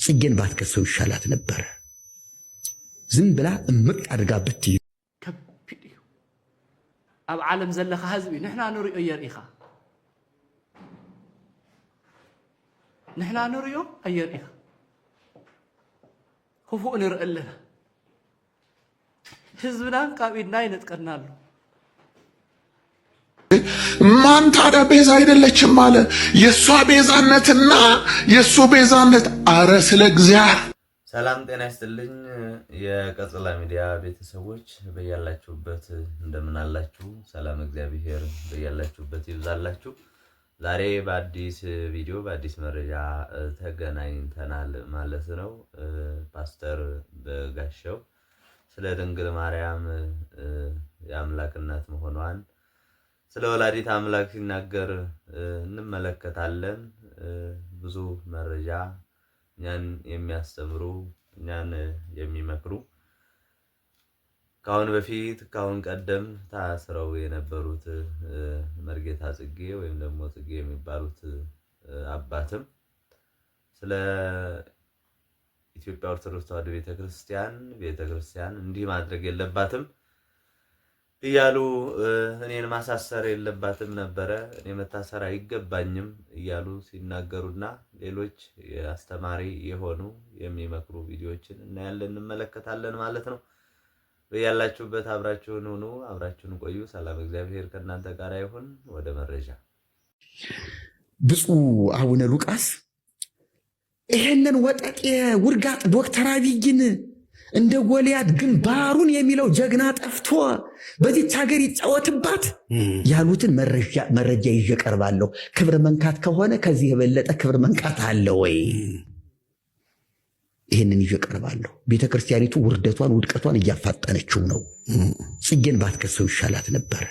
ጽጌን ባትከሰው ይሻላት ነበር። ዝም ብላ እምቅ አድርጋ ብትይ ከቢድ እዩ። ኣብ ዓለም ዘለኻ ህዝቢ ንሕና ንሪኦ የርኢኻ ንሕና ንሪኦ ኣየርኢኻ ክፉእ ንርኢ ኣለና ህዝብና ካብ ኢድና ይነጥቀና ኣሎ። ማን ታዲያ ቤዛ አይደለችም አለ። የእሷ ቤዛነትና የእሱ ቤዛነት አረ ስለ እግዚአብሔር። ሰላም ጤና ይስጥልኝ የቀጽላ ሚዲያ ቤተሰቦች በያላችሁበት እንደምን አላችሁ? ሰላም እግዚአብሔር በያላችሁበት ይብዛላችሁ። ዛሬ በአዲስ ቪዲዮ በአዲስ መረጃ ተገናኝተናል ማለት ነው። ፓስተር በጋሻው ስለ ድንግል ማርያም የአምላክ እናት መሆኗን ስለ ወላዲት አምላክ ሲናገር እንመለከታለን። ብዙ መረጃ እኛን የሚያስተምሩ እኛን የሚመክሩ ካሁን በፊት ካሁን ቀደም ታስረው የነበሩት መርጌታ ጽጌ ወይም ደግሞ ጽጌ የሚባሉት አባትም ስለ ኢትዮጵያ ኦርቶዶክስ ተዋሕዶ ቤተክርስቲያን እንዲህ ማድረግ የለባትም እያሉ እኔን ማሳሰር የለባትም ነበረ፣ እኔ መታሰር አይገባኝም እያሉ ሲናገሩና ሌሎች አስተማሪ የሆኑ የሚመክሩ ቪዲዮዎችን እናያለን እንመለከታለን ማለት ነው። በያላችሁበት አብራችሁን ሁኑ፣ አብራችሁን ቆዩ። ሰላም እግዚአብሔር ከእናንተ ጋር ይሁን። ወደ መረጃ። ብፁዕ አቡነ ሉቃስ ይሄንን ወጠጤ ውርጋጥ ዶክተር አብይን እንደ ጎልያድ ግንባሩን የሚለው ጀግና ጠፍቶ በዚች ሀገር ይጫወትባት ያሉትን መረጃ ይዤ ቀርባለሁ። ክብር መንካት ከሆነ ከዚህ የበለጠ ክብር መንካት አለ ወይ? ይህንን ይዤ ቀርባለሁ። ቤተክርስቲያኒቱ ውርደቷን ውድቀቷን እያፋጠነችው ነው። ጽጌን ባትከሰው ይሻላት ነበር።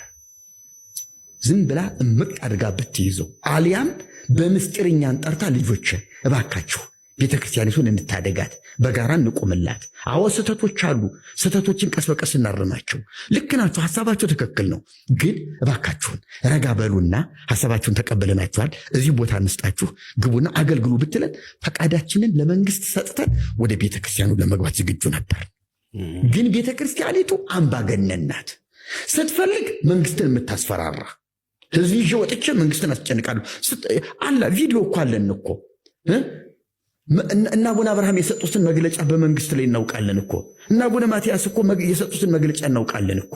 ዝም ብላ እምቅ አድርጋ ብትይዘው አሊያም በምስጢርኛን ጠርታ ልጆች እባካችሁ ቤተክርስቲያኒቱን እንታደጋት፣ በጋራ እንቆምላት። አዎ ስህተቶች አሉ፣ ስህተቶችን ቀስ በቀስ እናርማቸው። ልክ ናቸው፣ ሐሳባቸው ትክክል ነው። ግን እባካችሁን ረጋ በሉና ሐሳባችሁን ተቀበለናችኋል፣ እዚህ ቦታ እንስጣችሁ፣ ግቡና አገልግሉ ብትለን ፈቃዳችንን ለመንግስት ሰጥተን ወደ ቤተክርስቲያኑ ለመግባት ዝግጁ ነበር። ግን ቤተክርስቲያኒቱ አምባገነን ናት። ስትፈልግ መንግስትን የምታስፈራራ ህዝብ ይዤ ወጥቼ መንግስትን አስጨንቃለሁ አላ ቪዲዮ እኮ አለን እኮ እና አቡነ አብርሃም የሰጡትን መግለጫ በመንግስት ላይ እናውቃለን እኮ። እና አቡነ ማትያስ እኮ የሰጡትን መግለጫ እናውቃለን እኮ።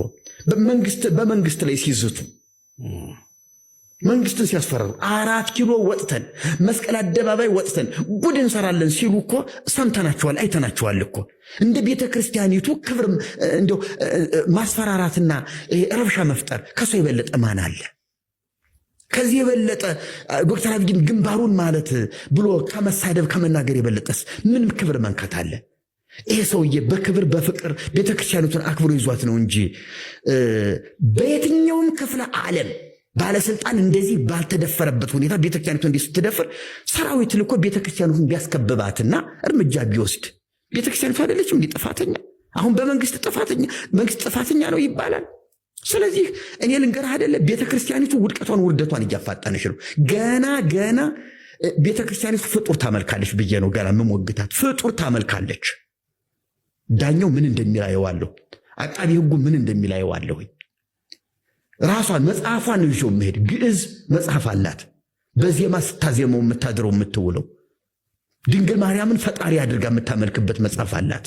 በመንግስት ላይ ሲዝቱ መንግስትን ሲያስፈራሩ 4 ኪሎ ወጥተን መስቀል አደባባይ ወጥተን ጉድ እንሰራለን ሲሉ እኮ ሰምተናቸዋል፣ አይተናቸዋል እኮ። እንደ ቤተክርስቲያኒቱ ክብር እንደው ማስፈራራትና ረብሻ መፍጠር ከሷ የበለጠ ማን አለ? ከዚህ የበለጠ ዶክተር አብይን ግንባሩን ማለት ብሎ ከመሳደብ ከመናገር የበለጠስ ምን ክብር መንካት አለ? ይሄ ሰውዬ በክብር በፍቅር ቤተክርስቲያኒቱን አክብሮ ይዟት ነው እንጂ በየትኛውም ክፍለ ዓለም ባለስልጣን እንደዚህ ባልተደፈረበት ሁኔታ ቤተክርስቲያኒቱን እንዲህ ስትደፍር ሰራዊት ልኮ ቤተክርስቲያኒቱን ቢያስከብባትና እርምጃ ቢወስድ ቤተክርስቲያኒቱ አይደለችም እንዲህ ጥፋተኛ? አሁን በመንግስት ጥፋተኛ ነው ይባላል። ስለዚህ እኔ ልንገርህ አይደለ ቤተክርስቲያኒቱ ውርደቷን እያፋጠነች ነው። ገና ቤተክርስቲያኒቱ ፍጡር ታመልካለች ብዬ ነው ገና የምሞግታት። ፍጡር ታመልካለች። ዳኛው ምን እንደሚል አየዋለሁ፣ አቃቢ ህጉ ምን እንደሚል አየዋለሁ። ራሷን መጽሐፏን ነው ይዤው የምሄድ። ግዕዝ መጽሐፍ አላት፣ በዜማ ስታዜመው የምታድረው የምትውለው። ድንግል ማርያምን ፈጣሪ አድርጋ የምታመልክበት መጽሐፍ አላት።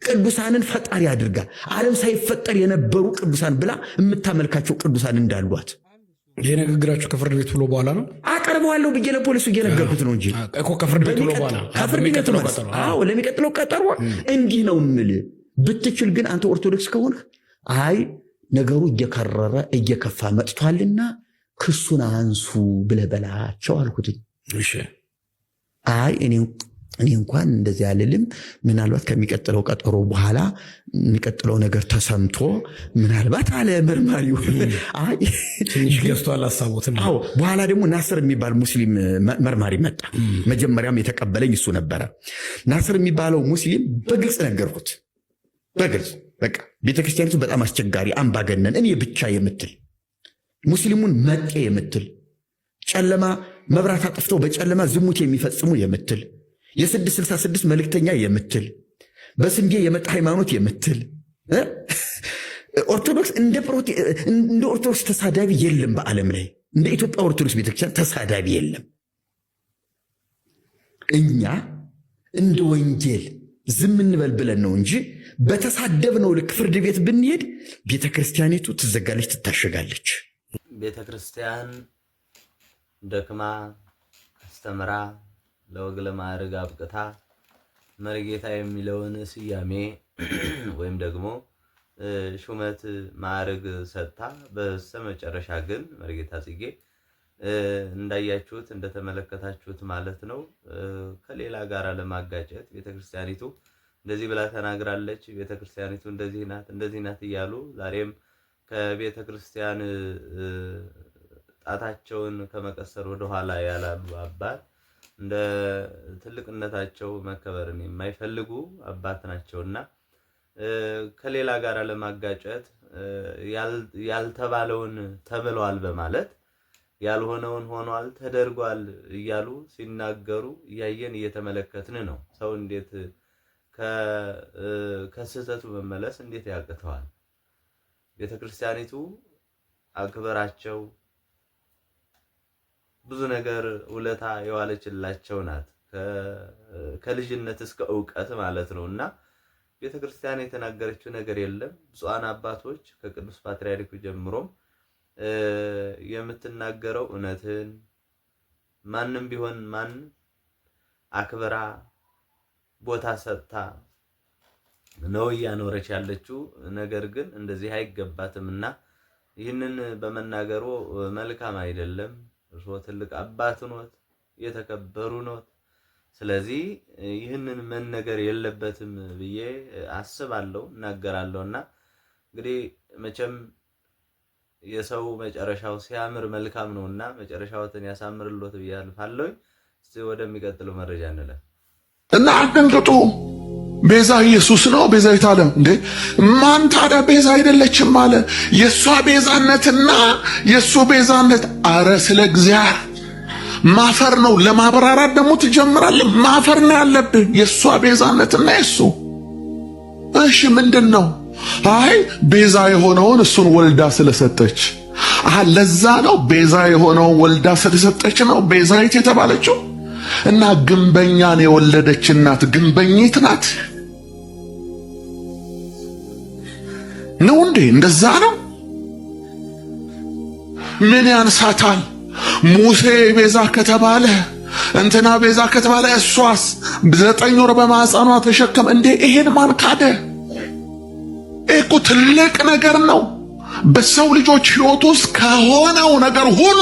ቅዱሳንን ፈጣሪ አድርጋ ዓለም ሳይፈጠር የነበሩ ቅዱሳን ብላ የምታመልካቸው ቅዱሳን እንዳሏት። ይሄ ንግግራችሁ ከፍርድ ቤት ብሎ በኋላ ነው አቀርበዋለሁ ብዬ ለፖሊሱ እየነገርኩት ነው እንጂ እኮ ከፍርድ ቤት ብሎ በኋላ ለሚቀጥለው ቀጠሮ እንዲህ ነው የምል። ብትችል ግን አንተ ኦርቶዶክስ ከሆንህ አይ ነገሩ እየከረረ እየከፋ መጥቷልና ክሱን አንሱ ብለህ በላቸው አልኩትኝ። እሺ አይ እኔ እንኳን እንደዚህ አልልም፣ ምናልባት ከሚቀጥለው ቀጠሮ በኋላ የሚቀጥለው ነገር ተሰምቶ ምናልባት አለ መርማሪው። አይ ትንሽ ገዝቷል ሐሳቡትን። አዎ በኋላ ደግሞ ናስር የሚባል ሙስሊም መርማሪ መጣ። መጀመሪያም የተቀበለኝ እሱ ነበረ። ናስር የሚባለው ሙስሊም በግልጽ ነገርኩት። በግልጽ በቃ ቤተክርስቲያኒቱ በጣም አስቸጋሪ አምባገነን፣ እኔ ብቻ የምትል ሙስሊሙን መጤ የምትል ጨለማ መብራት አጥፍተው በጨለማ ዝሙት የሚፈጽሙ የምትል የ666 መልእክተኛ የምትል በስንዴ የመጣ ሃይማኖት የምትል ኦርቶዶክስ እንደ ኦርቶዶክስ ተሳዳቢ የለም በዓለም ላይ። እንደ ኢትዮጵያ ኦርቶዶክስ ቤተክርስቲያን ተሳዳቢ የለም። እኛ እንደ ወንጌል ዝም እንበል ብለን ነው እንጂ በተሳደብነው ልክ ፍርድ ቤት ብንሄድ ቤተክርስቲያኒቱ ትዘጋለች፣ ትታሸጋለች። ቤተክርስቲያን ደክማ አስተምራ ለወግ ለማዕረግ አብቅታ መርጌታ የሚለውን ስያሜ ወይም ደግሞ ሹመት ማዕረግ ሰጥታ በስተመጨረሻ ግን መርጌታ ጽጌ እንዳያችሁት እንደተመለከታችሁት ማለት ነው ከሌላ ጋር ለማጋጨት ቤተክርስቲያኒቱ እንደዚህ ብላ ተናግራለች፣ ቤተክርስቲያኒቱ እንደዚህ ናት እያሉ ዛሬም ከቤተክርስቲያን ጣታቸውን ከመቀሰር ወደ ኋላ ያላሉ አባት እንደ ትልቅነታቸው መከበርን የማይፈልጉ አባት ናቸውና ከሌላ ጋር ለማጋጨት ያልተባለውን ተብለዋል በማለት ያልሆነውን ሆኗል ተደርጓል እያሉ ሲናገሩ እያየን እየተመለከትን ነው። ሰው እንዴት ከስህተቱ መመለስ እንዴት ያቅተዋል? ቤተክርስቲያኒቱ አክብራቸው ብዙ ነገር ውለታ የዋለችላቸው ናት፣ ከልጅነት እስከ ዕውቀት ማለት ነውና ቤተክርስቲያን የተናገረችው ነገር የለም። ብፁዓን አባቶች ከቅዱስ ፓትርያርኩ ጀምሮም የምትናገረው እውነትን ማንም ቢሆን ማን አክብራ ቦታ ሰጥታ ነው እያኖረች ያለችው። ነገር ግን እንደዚህ አይገባትምና ይህንን በመናገሩ መልካም አይደለም። እርስዎ ትልቅ አባት ኖት፣ የተከበሩ ኖት። ስለዚህ ይህንን መነገር የለበትም ብዬ አስባለሁ እናገራለሁና እንግዲህ መቼም የሰው መጨረሻው ሲያምር መልካም ነውና መጨረሻዎትን ያሳምርልዎት ብዬ አልፋለሁ። እስቲ ወደሚቀጥለው መረጃ እንለፍ እና አደንግጡ። ቤዛ ኢየሱስ ነው፣ ቤዛዊተ ዓለም። እንዴ ማን ታዲያ ቤዛ አይደለችም አለ? የሷ ቤዛነትና የሱ ቤዛነት አረ ስለ እግዚአብሔር ማፈር ነው። ለማብራራት ደግሞ ትጀምራለህ። ማፈር ነው ያለብህ። የሷ ቤዛነትና የሱ እሺ ምንድን ነው? አይ ቤዛ የሆነውን እሱን ወልዳ ስለሰጠች ለዛ ነው ቤዛ የሆነውን ወልዳ ስለሰጠች ነው ቤዛዊት የተባለችው። እና ግንበኛን የወለደች እናት ግንበኝት ናት ነው እንዴ? እንደዛ ነው። ምን ያንሳታል? ሙሴ ቤዛ ከተባለ እንትና ቤዛ ከተባለ እሷስ 9 ወር በማህፀኗ ተሸከም እንዴ? ይሄን ማን ካደ? እኮ ትልቅ ነገር ነው። በሰው ልጆች ሕይወት ውስጥ ከሆነው ነገር ሁሉ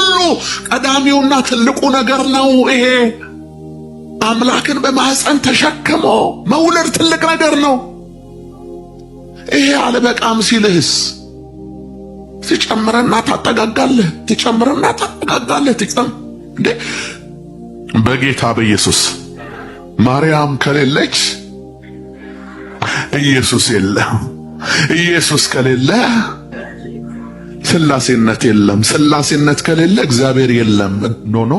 ቀዳሚውና ትልቁ ነገር ነው ይሄ። አምላክን በማህፀን ተሸክሞ መውለድ ትልቅ ነገር ነው። ይሄ አልበቃም ሲልህስ ትጨምረና ታጠጋጋለህ፣ ትጨምረና ታጠጋጋለህ። እንዴ በጌታ በኢየሱስ ማርያም ከሌለች ኢየሱስ የለም። ኢየሱስ ከሌለ ስላሴነት የለም። ስላሴነት ከሌለ እግዚአብሔር የለም። ኖ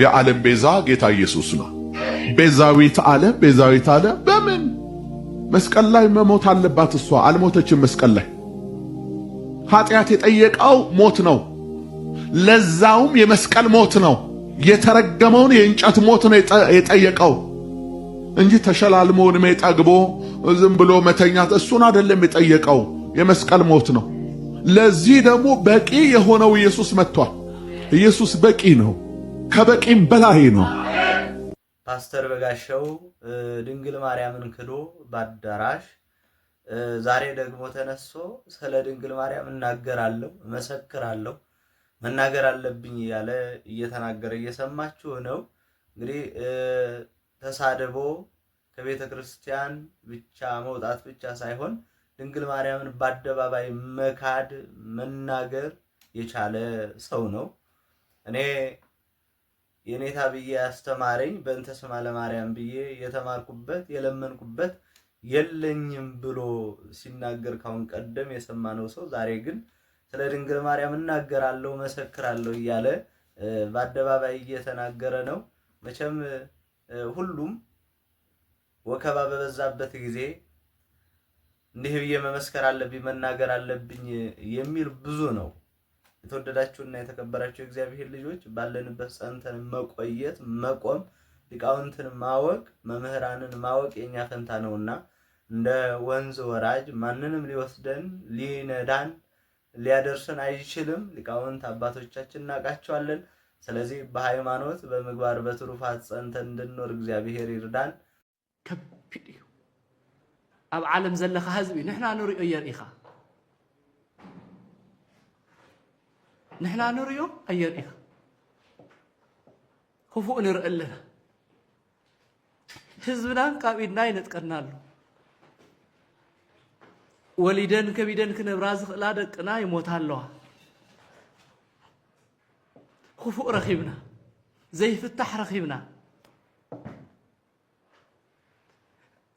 የዓለም ቤዛ ጌታ ኢየሱስ ነው። ቤዛዊት ዓለም በምን መስቀል ላይ መሞት አለባት? እሷ አልሞተችም። መስቀል ላይ ኃጢአት የጠየቀው ሞት ነው። ለዛውም የመስቀል ሞት ነው። የተረገመውን የእንጨት ሞት ነው የጠየቀው እንጂ ተሸላልሞ ዕድሜ ጠግቦ ዝም ብሎ መተኛት እሱን አይደለም የጠየቀው። የመስቀል ሞት ነው። ለዚህ ደግሞ በቂ የሆነው ኢየሱስ መጥቷል። ኢየሱስ በቂ ነው፣ ከበቂም በላይ ነው። ፓስተር በጋሻው ድንግል ማርያምን ክዶ በአዳራሽ ዛሬ ደግሞ ተነስቶ ስለ ድንግል ማርያም እናገራለሁ፣ መሰክራለሁ፣ መናገር አለብኝ እያለ እየተናገረ እየሰማችሁ ነው። እንግዲህ ተሳድቦ ከቤተ ክርስቲያን ብቻ መውጣት ብቻ ሳይሆን ድንግል ማርያምን በአደባባይ መካድ መናገር የቻለ ሰው ነው። እኔ የኔታ ብዬ ያስተማረኝ በእንተ ስማ ለማርያም ብዬ የተማርኩበት የለመንኩበት የለኝም ብሎ ሲናገር ካሁን ቀደም የሰማነው ሰው ዛሬ ግን ስለ ድንግል ማርያም እናገራለሁ መሰክራለሁ እያለ በአደባባይ እየተናገረ ነው። መቼም ሁሉም ወከባ በበዛበት ጊዜ እንዲህ ብዬ መመስከር አለብኝ መናገር አለብኝ የሚል ብዙ ነው። የተወደዳችሁና የተከበራችሁ እግዚአብሔር ልጆች ባለንበት ጸንተን መቆየት መቆም ሊቃውንትን ማወቅ መምህራንን ማወቅ የኛ ፈንታ ነውና እንደ ወንዝ ወራጅ ማንንም ሊወስደን ሊነዳን ሊያደርሰን አይችልም። ሊቃውንት አባቶቻችን እናቃቸዋለን። ስለዚህ በሃይማኖት በምግባር በትሩፋት ጸንተን እንድንኖር እግዚአብሔር ይርዳን። ከቢድ እዩ ኣብ ዓለም ዘለኻ ህዝቢ ንሕና ንሪኦ የርኢኻ ንሕና ንሪኦ ኣየርኢኻ ክፉእ ንርኢ ኣለና ህዝብናን ካብ ኢድና ይነጥቀና ኣሎ ወሊደን ከቢደን ክነብራ ዝኽእላ ደቅና ይሞታ ኣለዋ ክፉእ ረኺብና ዘይፍታሕ ረኺብና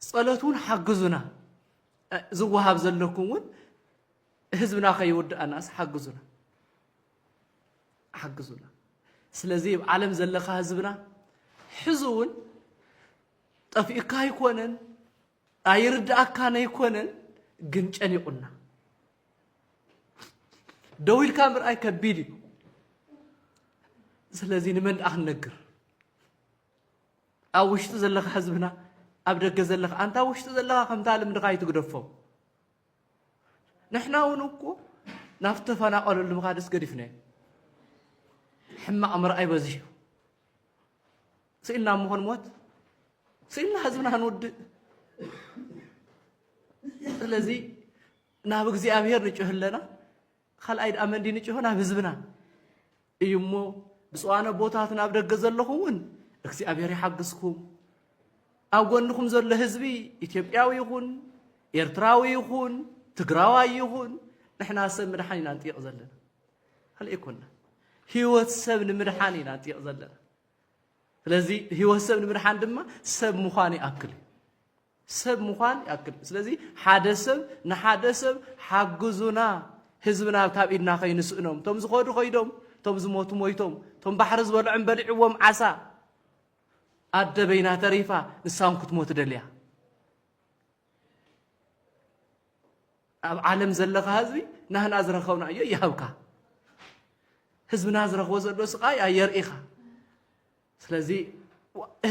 ጸሎቱን ሓግዙና ዝወሃብ ዘለኩም እውን ህዝብና ከይውድአናስ ሓግዙና ሓግዙና ስለዚ ዓለም ዘለኻ ህዝብና ሕዙውን ጠፊእካ ይኮነን ኣይርዳእካን ኣይኮነን ግን ጨኒቁና ደው ኢልካ ምርኣይ ከቢድ እዩ ስለዚ ንመን ደኣ ክንነግር ኣብ ውሽጢ ዘለኻ ህዝብና ኣብ ደገ ዘለኻ ኣንታ ውሽጢ ዘለኻ ከምታ ልምድኻ ይትግደፎ ንሕና እውን እኮ ናብ ተፈናቐለሉ ምኻድስ ገዲፍና ሕማቕ ምርኣይ በዚሑ ስኢልና እሞ ክንሞት ስኢልና ህዝብና ክንውድእ ስለዚ ናብ እግዚኣብሔር ንጭህ ኣለና ካልኣይ ደኣ መንዲ ንጭሆ ናብ ህዝብና እዩ እሞ ብፅዋነ ቦታት ናብ ደገ ዘለኹም እውን እግዚኣብሔር ይሓግዝኩም ኣብ ጎንኩም ዘሎ ህዝቢ ኢትዮጵያዊ ይኹን ኤርትራዊ ይኹን ትግራዋይ ይኹን ንሕና ሰብ ምድሓን ኢና ንጥይቕ ዘለና ካልእ ይኮና ህይወት ሰብ ንምድሓን ኢና ንጥይቕ ዘለና ስለዚ ህይወት ሰብ ንምድሓን ድማ ሰብ ምዃን ይኣክል ሰብ ምዃን ይኣክል ስለዚ ሓደ ሰብ ንሓደ ሰብ ሓግዙና ህዝብና ካብ ኢድና ከይንስእኖም ቶም ዝኸዱ ኸይዶም ቶም ዝሞቱ ሞይቶም ቶም ባሕሪ ዝበልዑን በሊዕዎም ዓሳ ኣደበይና ተሪፋ ንሳውን ክትሞት ደልያ ኣብ ዓለም ዘለኻ ህዝቢ ናህና ዝረኸብና እዮ ይሃብካ ህዝብና ዝረኽቦ ዘሎ ስቃይ ኣየርኢኻ ስለዚ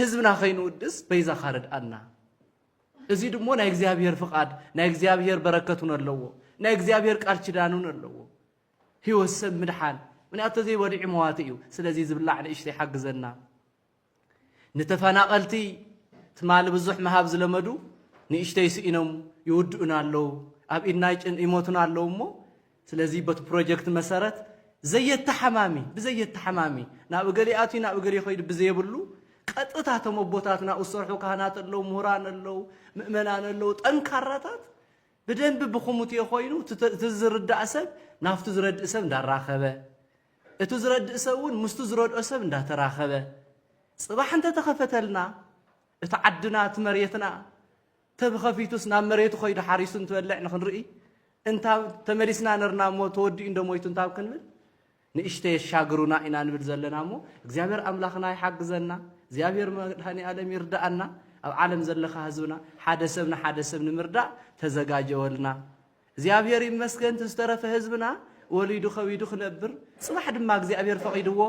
ህዝብና ከይንውድስ በይዛኻ ረድኣና እዚ ድሞ ናይ እግዚኣብሔር ፍቓድ ናይ እግዚኣብሔር በረከቱን ኣለዎ ናይ እግዚኣብሔር ቃል ኪዳኑን ኣለዎ ህይወት ሰብ ምድሓን ምክንያቱ ዘይበሊዑ መዋት እዩ ስለዚ ዝብላዕ ንእሽተይ ይሓግዘና ንተፈናቐልቲ ትማሊ ብዙሕ መሃብ ዝለመዱ ንእሽተይ ስኢኖም ይውድኡና ኣለዉ ኣብ ኢድና ይሞቱና ኣለዉ እሞ ስለዚ በቲ ፕሮጀክት መሰረት ዘየተሓማሚ ብዘየተሓማሚ ናብ እገሌ ኣትዩ ናብ እገሌ ኸይዱ ብዘየብሉ ቀጥታ ቶም ኣቦታትና ዝሰርሑ ካህናት ኣለዉ ምሁራን ኣለዉ ምእመናን ኣለዉ ጠንካራታት ብደንቢ ብኹሙትዮ ኮይኑ እቲ ዝርዳእ ሰብ ናብቲ ዝረድእ ሰብ እንዳራኸበ እቲ ዝረድእ ሰብ እውን ምስቱ ዝረድኦ ሰብ እንዳተራኸበ ጽባሕ እንተተኸፈተልና እቲ ዓድና እቲ መሬትና ተብኸፊቱስ ናብ መሬቱ ኸይዱ ሓሪሱ እንትበልዕ ንኽንርኢ እንታ ተመሊስና ነርና እሞ ተወዲኡ እንደሞይቱ እንታብ ክንብል ንእሽተ የሻግሩና ኢና ንብል ዘለና እሞ እግዚኣብሔር ኣምላኽና ይሓግዘና እግዚኣብሔር መድሃኒ ዓለም ይርዳኣና ኣብ ዓለም ዘለኻ ህዝብና ሓደ ሰብ ንሓደ ሰብ ንምርዳእ ተዘጋጀወልና እግዚኣብሔር ይመስገን ዝተረፈ ህዝብና ወሊዱ ኸቢዱ ክነብር ጽባሕ ድማ እግዚኣብሔር ፈቒድዎ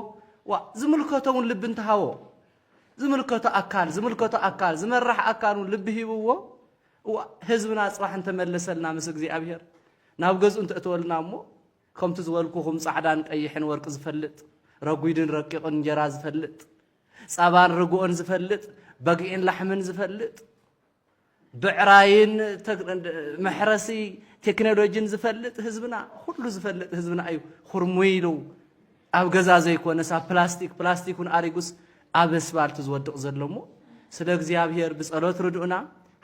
ዝምልከቶ እውን ልቢ እንተሃቦ ዝምልከቶ ኣካል ዝመራሕ ኣካል እውን ልቢ ሂብዎ ህዝብና ጽባሕ እንተመለሰልና ምስ እግዚኣብሔር ናብ ገዝኡ እንተእትወልና እሞ ከምቲ ዝበልኩኹም ጻዕዳን ቀይሕን ወርቂ ዝፈልጥ ረጒድን ረቂቕን እንጀራ ዝፈልጥ ጸባን ርጉኦን ዝፈልጥ በጊዕን ላሕምን ዝፈልጥ ብዕራይን መሕረሲ ቴክኖሎጂን ዝፈልጥ ህዝብና ኩሉ ዝፈልጥ ህዝብና እዩ ኩርሙይሉ ኣብ ገዛ ዘይኮነስ ኣብ ፕላስቲክን ኣሪጉስ ኣብ ኣስፋልቲ ዝወድቕ ዘሎ እሞ ስለ እግዚኣብሔር ብጸሎት ርድኡና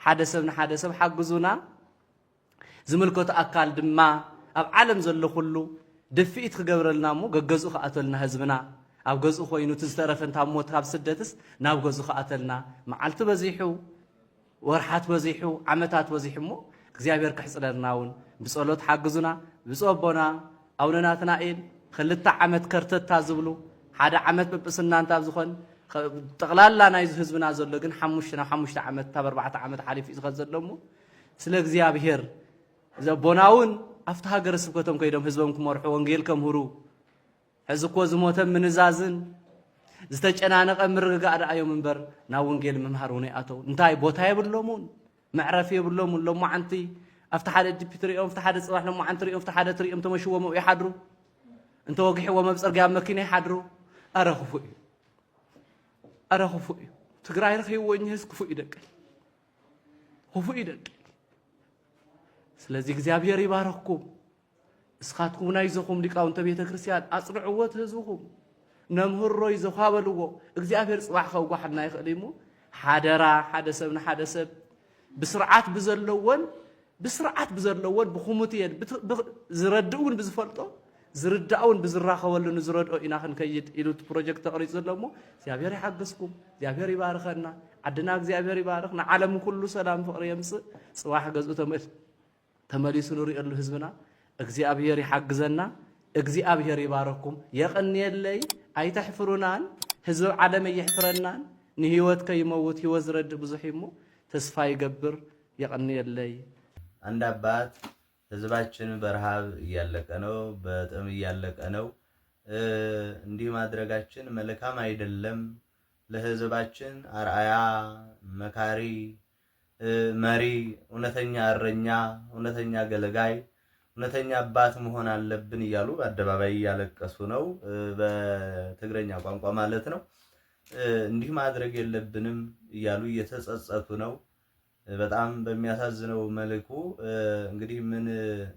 ሓደ ሰብ ንሓደ ሰብ ሓግዙና ዝምልከቶ ኣካል ድማ ኣብ ዓለም ዘሎ ኩሉ ድፊኢት ክገብረልና እሞ ገገዝኡ ከኣተልና ህዝብና ኣብ ገዝኡ ኮይኑ እቲ ዝተረፈ እንታብ ሞት ካብ ስደትስ ናብ ገዝኡ ከኣተልና መዓልቲ በዚሑ ወርሓት በዚሑ ዓመታት በዚሑ እሞ እግዚኣብሔር ክሕፅለልና እውን ብጸሎት ሓግዙና ብፁዕ ኣቦና ኣቡነ ናትናኤል 2 ዓመት ከርተታ ዝብሉ 1 ዓመት ጵጵስና እንታብ ዝኾን ጠቕላላ ናይ ህዝብና ዘሎ ግን 5 ናብ 5 ዓመት ታብ 4 ዓመት ሓሊፉ ዝኸድ ዘሎ እሞ ስለ እግዚኣብሔር ዘቦናውን ኣብቲ ሃገረ ስብከቶም ከይዶም ህዝቦም ክመርሑ ወንጌል ከምህሩ ሕዚ እኮ ዝሞተ ምንዛዝን ዝተጨናነቐ ምርግጋእ ደኣዮም እምበር ናብ ወንጌል ምምሃር እውን ይኣተው እንታይ ቦታ የብሎምን መዕረፊ የብሎምን ሎማዓንቲ ኣብቲ ሓደ ዲፒ ትሪኦም ኣብቲ ሓደ ፅባሕ ሎማዓንቲ ትሪኦም ኣብቲ ሓደ ትሪኦም ተመሽዎም ይሓድሩ እንተወጊሕዎም ኣብ ፅርግያ መኪና ይሓድሩ ኣረ ክፉእ እዩ ኣረ ክፉእ እዩ ትግራይ ረኺብዎ እኚህስ ክፉእ ይደቅል ክፉእ ይደቅል ስለዚ እግዚኣብሔር ይባረኽኩም እስኻትኩም ናይ ዘኹም ሊቃውንተ ቤተ ክርስቲያን ኣፅንዕዎ ህዝብኩም ነምህሮ ይዘኻበልዎ እግዚኣብሔር ፅባሕ ከዋሕና ይኽእል እሞ ሓደራ ሓደ ሰብ ንሓደ ሰብ ብስርዓት ብዘለዎን ብኹሙትየን ዝረድኡን ብዝፈልጦ ዝርዳኡን ብዝራኸበሉን ዝረድኦ ኢና ክንከይድ ኢሉ ፕሮጀክት ተቐሪፁ ዘሎ እሞ እግዚኣብሔር ይሓግዝኩም እግዚኣብሔር ይባርኸና ዓድና እግዚኣብሔር ይባርኽ ንዓለም ኩሉ ሰላም ፍቕሪ የምፅእ ፅባሕ ገዝኡ ተመሊሱ ንሪእሉ ህዝብና እግዚአብሔር ይሓግዘና እግዚአብሔር ይባረኩም የቀንየለይ አይተሕፍሩናን ህዝብ ዓለም ይሕፍረናን ንህይወት ከይመውት ህይወት ዝረድ ብዙሕ ይሞ ተስፋ ይገብር የቀንየለይ አንድ አባት ህዝባችን በረሃብ እያለቀ ነው በጥም እያለቀ ነው እንዲህ ማድረጋችን መልካም አይደለም ለህዝባችን አርአያ መካሪ መሪ እውነተኛ እረኛ እውነተኛ ገለጋይ እውነተኛ አባት መሆን አለብን እያሉ በአደባባይ ያለቀሱ ነው በትግረኛ ቋንቋ ማለት ነው እንዲህ ማድረግ የለብንም እያሉ እየተጸጸቱ ነው በጣም በሚያሳዝነው መልኩ እንግዲህ ምን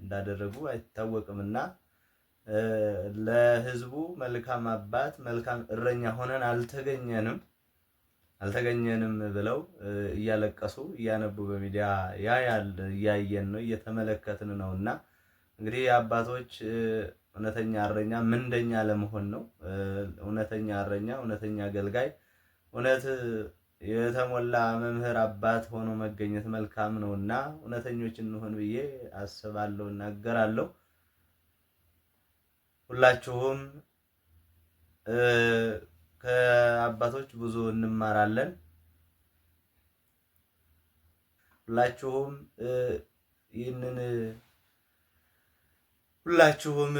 እንዳደረጉ አይታወቅምና ለህዝቡ መልካም አባት መልካም እረኛ ሆነን አልተገኘንም ብለው እያለቀሱ እያነቡ በሚዲያ ያያየን ነው እየተመለከትን ነውና እንግዲህ አባቶች እውነተኛ እረኛ ምንደኛ ለመሆን ነው እውነተኛ እረኛ እውነተኛ አገልጋይ እውነት የተሞላ መምህር አባት ሆኖ መገኘት መልካም ነውና እውነተኞች እንሆን ብዬ አስባለሁ እናገራለሁ ሁላችሁም ከአባቶች ብዙ እንማራለን ሁላችሁም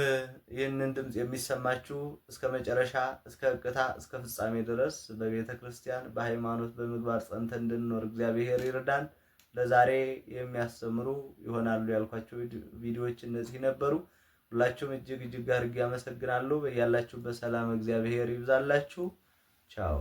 ይህንን ድምጽ የሚሰማችሁ እስከ መጨረሻ እስከ እቅታ እስከ ፍጻሜ ድረስ በቤተ ክርስቲያን በሃይማኖት በምግባር ጸንተን እንድንኖር እግዚአብሔር ይርዳን ለዛሬ የሚያስተምሩ ይሆናሉ ያልኳቸው ቪዲዮዎች እነዚህ ነበሩ ሁላችሁም እጅግ አድርጌ አመሰግናለሁ በያላችሁበት ሰላም እግዚአብሔር ይብዛላችሁ ቻው